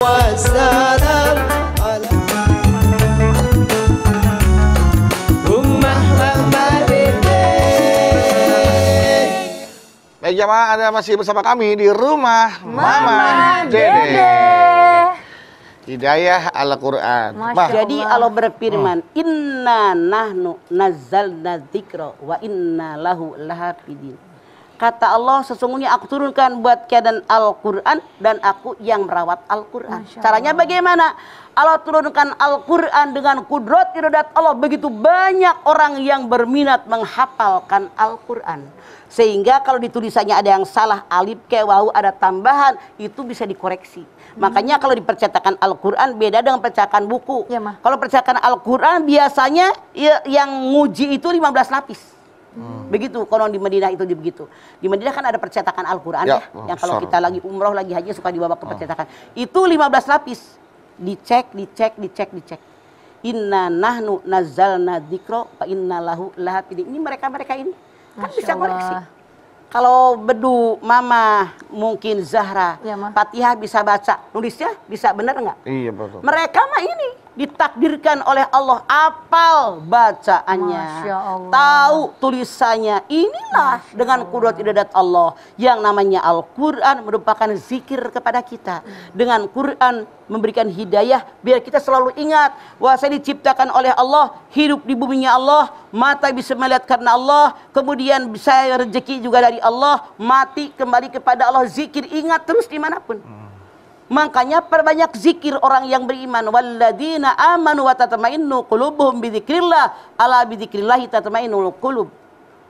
Wassalam ala Ummah Muhammadin. Baik jamaah, Anda masih bersama kami di rumah Mama Dede. Hidayah Al-Quran. Jadi Allah berfirman, Inna nahnu nazzalna dzikra wa inna lahu lahafidin. Kata Allah, sesungguhnya aku turunkan buat kalian Al-Quran dan aku yang merawat Al-Quran. Caranya bagaimana? Allah turunkan Al-Quran dengan kudrat iradat Allah. Begitu banyak orang yang berminat menghafalkan Al-Quran. Sehingga kalau di tulisannya ada yang salah, alif ke wawu ada tambahan, itu bisa dikoreksi. Makanya kalau di percetakan Al-Quran beda dengan percetakan buku. Ya, kalau percetakan Al-Quran biasanya yang nguji itu 15 lapis. Begitu kalau di Madinah itu begitu. Di Madinah kan ada percetakan Al-Quran ya, yang kalau kita lagi umroh lagi haji suka dibawa ke percetakan. Itu 15 lapis. Dicek. Inna nahnu nazzalna dzikra wa inna lahu lahafidin. Ini mereka ini kan bisa koreksi. Kalau Bedu, Mama, mungkin Zahra, ya, Fatihah bisa baca, nulisnya bisa benar nggak? Iya betul. Mereka mah ini ditakdirkan oleh Allah, apal bacaannya, tahu tulisannya. Inilah dengan kudrat iradat Allah yang namanya Al-Quran merupakan zikir kepada kita. Dengan Quran memberikan hidayah biar kita selalu ingat bahwa saya diciptakan oleh Allah, hidup di buminya Allah, mata bisa melihat karena Allah, kemudian bisa rezeki juga dari Allah, mati kembali kepada Allah, zikir ingat terus dimanapun. Makanya perbanyak zikir orang yang beriman. Walladzina amanu wa tatma'innu qulubuhum bidzikrillah, ala bidzikrillah tatma'innul qulub.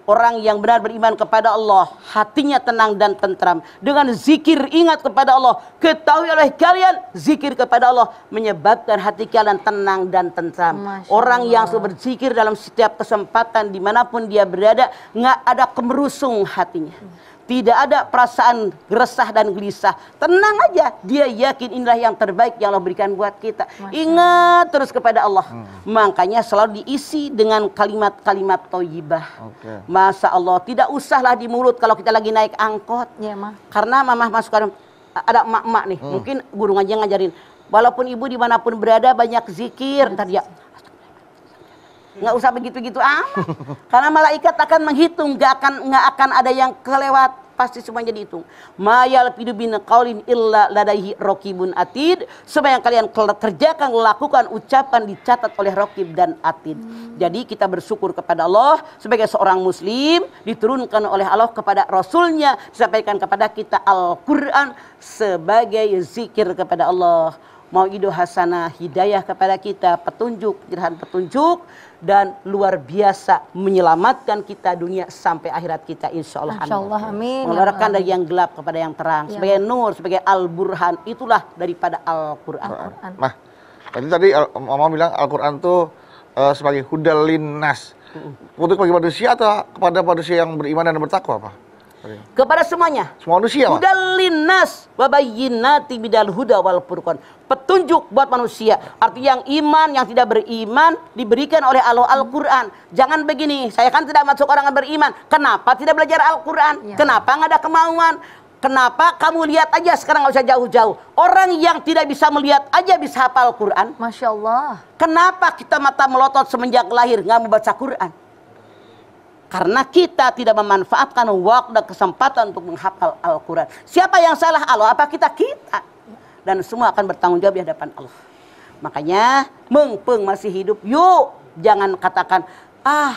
Orang yang benar beriman kepada Allah, hatinya tenang dan tentram. Dengan zikir ingat kepada Allah, ketahui oleh kalian, zikir kepada Allah menyebabkan hati kalian tenang dan tentram. Orang yang selalu berzikir dalam setiap kesempatan dimanapun dia berada, nggak ada kemerusung hatinya. Tidak ada perasaan resah dan gelisah. Tenang aja. Dia yakin inilah yang terbaik yang Allah berikan buat kita. Ingat terus kepada Allah. Makanya selalu diisi dengan kalimat-kalimat thayyibah. Masya Allah. Tidak usahlah di mulut kalau kita lagi naik angkot. Ya, karena Mama masuk ada emak-emak nih. Mungkin guru ngaji ngajarin. Walaupun ibu dimanapun berada banyak zikir. Ntar dia nggak usah begitu-begitu amat. Karena malaikat akan menghitung, nggak akan ada yang kelewat, pasti semuanya dihitung. Mayal pidu bin qaulin illa ladaihi raqibun atid. Semua yang kalian kerjakan, lakukan, ucapan dicatat oleh raqib dan atid. Jadi kita bersyukur kepada Allah sebagai seorang muslim, diturunkan oleh Allah kepada Rasulnya, disampaikan kepada kita Al-Quran sebagai zikir kepada Allah. Mau'idu hasanah, hidayah kepada kita, petunjuk, petunjuk, dan luar biasa menyelamatkan kita dunia sampai akhirat kita insya Allah. Amin. Mengeluarkan dari yang gelap kepada yang terang, sebagai nur, sebagai al-burhan, itulah daripada Al-Quran. Nah, tadi Mama bilang Al-Quran itu sebagai hudal linnas. Untuk bagi manusia atau kepada manusia yang beriman dan bertakwa, apa? Kepada semuanya. Semua manusia. Hudal linnas wa bayyinati bidal huda wal furqan. Petunjuk buat manusia. Artinya yang iman, yang tidak beriman diberikan oleh Allah Al-Quran. Jangan begini, saya kan tidak masuk orang yang beriman. Kenapa tidak belajar Al-Quran? Kenapa nggak ada kemauan? Kenapa kamu lihat aja sekarang nggak usah jauh-jauh. Orang yang tidak bisa melihat aja bisa hafal Quran. Masya Allah. Kenapa kita mata melotot semenjak lahir nggak mau baca Quran? Karena kita tidak memanfaatkan waktu dan kesempatan untuk menghafal Al-Quran. Siapa yang salah, Allah apa kita? Kita. Dan semua akan bertanggung jawab di hadapan Allah. Makanya mumpung masih hidup, yuk jangan katakan,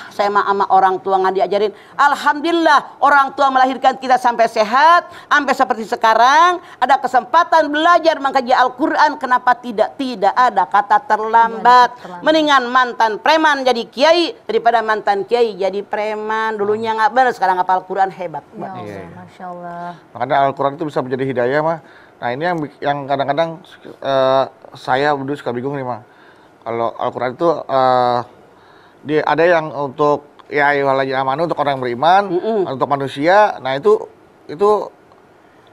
saya mah sama orang tua nggak diajarin. Alhamdulillah orang tua melahirkan kita sampai sehat, sampai seperti sekarang, ada kesempatan belajar mengkaji Al-Quran. Kenapa tidak? Tidak ada kata terlambat. Mendingan mantan preman jadi kiai daripada mantan kiai jadi preman. Dulunya nggak benar, sekarang hafal Al-Quran hebat. Masya Allah. Makanya Al-Quran itu bisa menjadi hidayah mah. Nah ini yang kadang-kadang saya dulu suka bingung nih mah. Kalau Al-Quran itu ada yang untuk ya ayyuhalladzina amanu untuk orang yang beriman, untuk manusia. Nah itu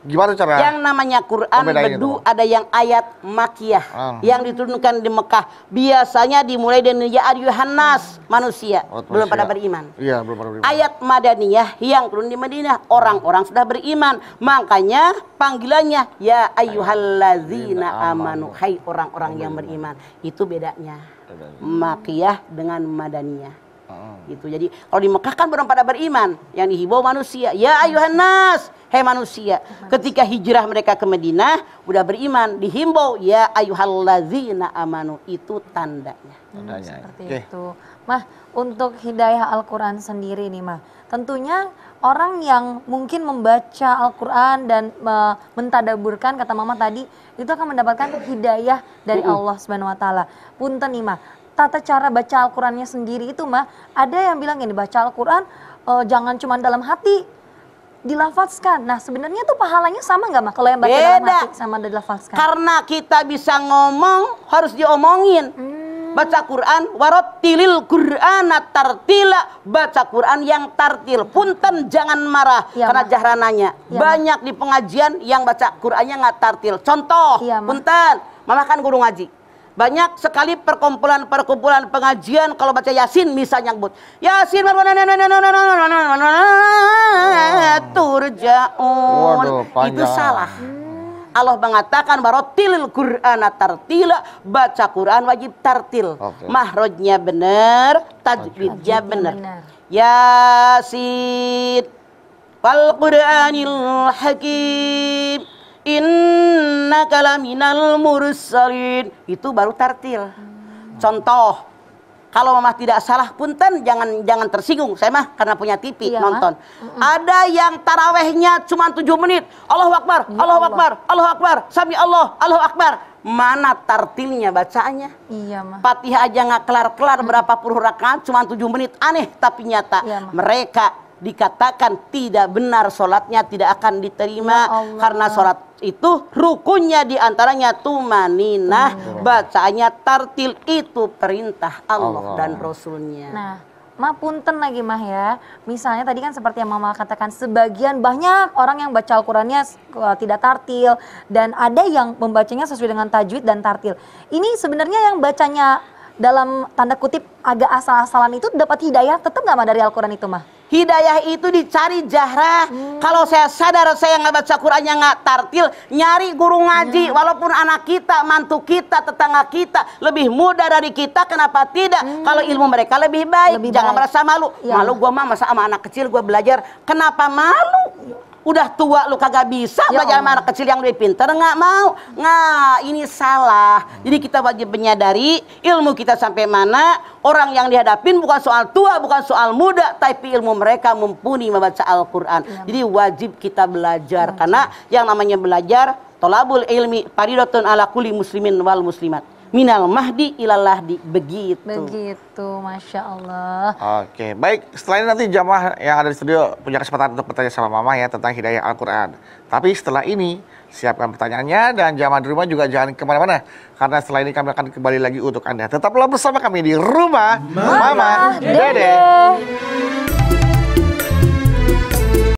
Gimana cara? Yang namanya Quran bedu ada yang ayat makiyah yang diturunkan di Mekah. Biasanya dimulai dengan ya ayyuhan nas, manusia belum pada beriman. Iya, belum pada beriman. Ayat madaniyah yang turun di Madinah, orang-orang sudah beriman. Makanya panggilannya ya ayyuhallazina amanu, hai orang-orang yang beriman. Itu bedanya. Makiyah dengan madaniyah. Gitu. Jadi kalau di Mekah kan belum pada beriman, yang dihimbau manusia, ya ayuhan nas, hai manusia. Ketika hijrah mereka ke Madinah udah beriman, dihimbau ya ayyuhallazina amanu, itu tandanya. Seperti itu. Mah, untuk hidayah Al-Qur'an sendiri nih, Mah. Tentunya orang yang mungkin membaca Al-Qur'an dan mentadaburkan kata Mama tadi, itu akan mendapatkan hidayah dari Allah Subhanahu wa taala. Punten nih, Mah. Tata cara baca Al-Qurannya sendiri itu mah ada yang bilang gini, baca Al-Quran jangan cuma dalam hati, dilafazkan. Nah sebenarnya tuh pahalanya sama nggak mah kalau yang baca dalam hati sama dilafazkan? Karena kita bisa ngomong harus diomongin. Baca Quran, warattilil Qur'ana tartila, baca Quran yang tartil. Punten jangan marah ya, karena jahrananya ya, banyak di pengajian yang baca Qurannya nggak tartil. Contoh, ya, punten, Mama kan guru ngaji. Banyak sekali perkumpulan pengajian kalau baca Yasin misalnya nyebut Yasin turjaun, itu salah. Allah mengatakan barotilil Qur'ana tartila, baca Quran wajib tartil. Mahrojnya benar, tajwidnya benar. Yasin wal Qur'anil hakim innaka laminal mursalin, itu baru tartil. Contoh, kalau Mama tidak salah punten jangan tersinggung, saya mah karena punya TV nonton. Ada yang tarawehnya cuma 7 menit. Allahu Akbar, Allahu Akbar, Allahu Akbar, sami Allah, Allahu Akbar. Mana tartilnya bacaannya? Iya, Mah. Fatihah aja nggak kelar-kelar berapa puluh rakaat cuma 7 menit. Aneh tapi nyata. Iya, mereka dikatakan tidak benar, sholatnya tidak akan diterima karena sholat itu rukunnya diantaranya tumaninah, bacaannya tartil, itu perintah Allah dan Rasulnya. Nah, Mah punten lagi Mah ya, misalnya tadi kan seperti yang Mama katakan, sebagian banyak orang yang baca Al-Qurannya tidak tartil dan ada yang membacanya sesuai dengan tajwid dan tartil. Ini sebenarnya yang bacanya dalam tanda kutip agak asal-asalan itu dapat hidayah tetap nggak Mah dari Al-Quran itu Mah? Hidayah itu dicari jahrah. Kalau saya sadar saya nggak baca Qurannya nggak tartil, nyari guru ngaji. Walaupun anak kita, mantu kita, tetangga kita lebih muda dari kita, kenapa tidak? Kalau ilmu mereka lebih baik, jangan merasa malu. Malu gua mah masa sama anak kecil gua belajar, kenapa malu? Udah tua lu kagak bisa belajar sama anak kecil yang lebih pintar, nggak mau. Nah ini salah. Jadi kita wajib menyadari ilmu kita sampai mana. Orang yang dihadapin bukan soal tua, bukan soal muda, tapi ilmu mereka mumpuni membaca Al-Quran. Jadi wajib kita belajar. Karena yang namanya belajar, tolabul ilmi faridatun ala kulli muslimin wal muslimat. Minal mahdi ilal lahdi, begitu. Begitu, Masya Allah. Oke, baik. Setelah ini nanti jamaah yang ada di studio punya kesempatan untuk bertanya sama Mama ya tentang hidayah Al-Quran. Tapi setelah ini, siapkan pertanyaannya dan jamaah di rumah juga jangan kemana-mana. Karena setelah ini kami akan kembali lagi untuk Anda. Tetaplah bersama kami di Rumah Mama Dede.